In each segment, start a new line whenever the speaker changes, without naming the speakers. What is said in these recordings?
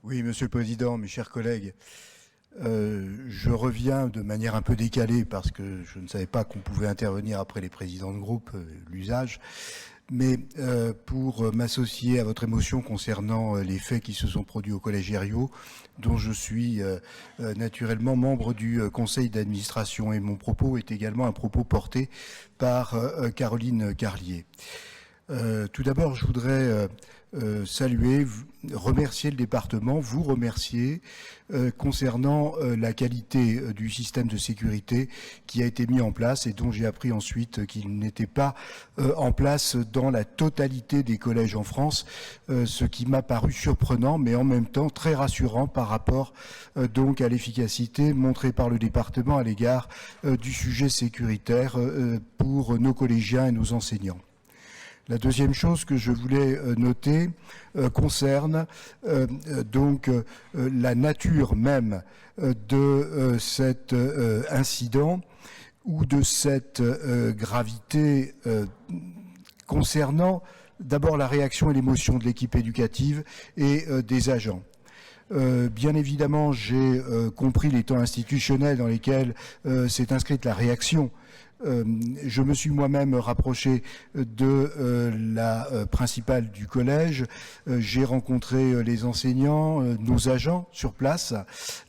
Oui, Monsieur le Président, mes chers collègues, je reviens de manière un peu décalée parce que je ne savais pas qu'on pouvait intervenir après les présidents de groupe, l'usage, mais pour m'associer à votre émotion concernant les faits qui se sont produits au Collège Herriot, dont je suis naturellement membre du conseil d'administration, et mon propos est également un propos porté par Caroline Carlier. Tout d'abord, je voudrais saluer, remercier le département, vous remercier concernant la qualité du système de sécurité qui a été mis en place et dont j'ai appris ensuite qu'il n'était pas en place dans la totalité des collèges en France, ce qui m'a paru surprenant mais en même temps très rassurant par rapport donc à l'efficacité montrée par le département à l'égard du sujet sécuritaire pour nos collégiens et nos enseignants. La deuxième chose que je voulais noter concerne donc la nature même de cet incident ou de cette gravité concernant d'abord la réaction et l'émotion de l'équipe éducative et des agents. Bien évidemment, j'ai compris les temps institutionnels dans lesquels s'est inscrite la réaction. Je me suis moi-même rapproché de la principale du collège. J'ai rencontré les enseignants, nos agents sur place,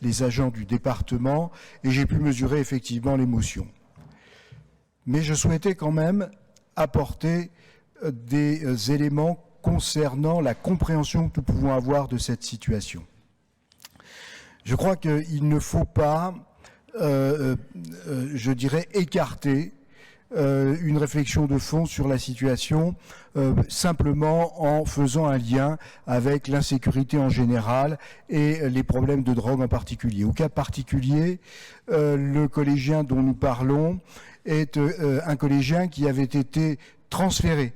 les agents du département, et j'ai pu mesurer effectivement l'émotion. Mais je souhaitais quand même apporter des éléments concernant la compréhension que nous pouvons avoir de cette situation. Je crois qu'il ne faut pas je dirais, écarter une réflexion de fond sur la situation simplement en faisant un lien avec l'insécurité en général et les problèmes de drogue en particulier. Au cas particulier, le collégien dont nous parlons est un collégien qui avait été transféré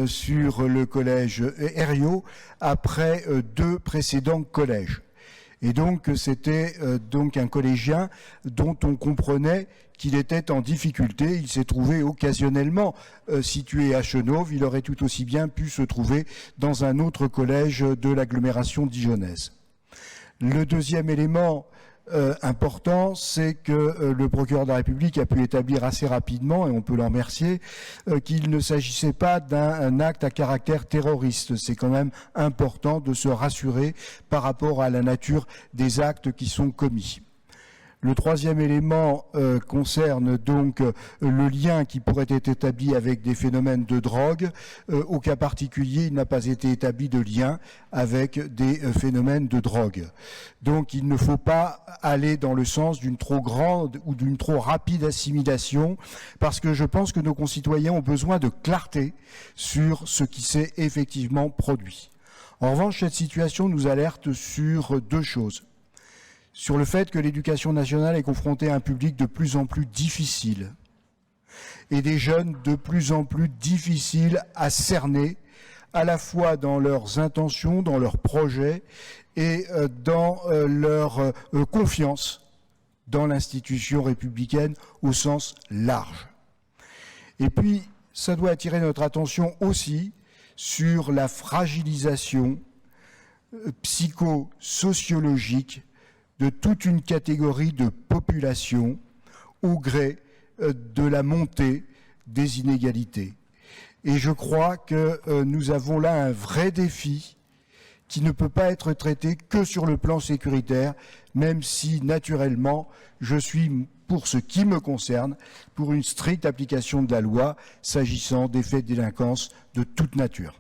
sur le collège Herriot après 2 précédents collèges. Et donc c'était donc un collégien dont on comprenait qu'il était en difficulté. Il s'est trouvé occasionnellement situé à Chenôve. Il aurait tout aussi bien pu se trouver dans un autre collège de l'agglomération dijonnaise. Le deuxième élément important, c'est que le procureur de la République a pu établir assez rapidement, et on peut l'en remercier, qu'il ne s'agissait pas d'un acte à caractère terroriste. C'est quand même important de se rassurer par rapport à la nature des actes qui sont commis. Le troisième élément concerne donc le lien qui pourrait être établi avec des phénomènes de drogue. Au cas particulier, il n'a pas été établi de lien avec des phénomènes de drogue. Donc il ne faut pas aller dans le sens d'une trop grande ou d'une trop rapide assimilation, parce que je pense que nos concitoyens ont besoin de clarté sur ce qui s'est effectivement produit. En revanche, cette situation nous alerte sur 2 choses. Sur le fait que l'éducation nationale est confrontée à un public de plus en plus difficile et des jeunes de plus en plus difficiles à cerner, à la fois dans leurs intentions, dans leurs projets et dans leur confiance dans l'institution républicaine au sens large. Et puis, ça doit attirer notre attention aussi sur la fragilisation psychosociologique de toute une catégorie de population au gré de la montée des inégalités. Et je crois que nous avons là un vrai défi qui ne peut pas être traité que sur le plan sécuritaire, même si, naturellement, je suis, pour ce qui me concerne, pour une stricte application de la loi s'agissant des faits de délinquance de toute nature.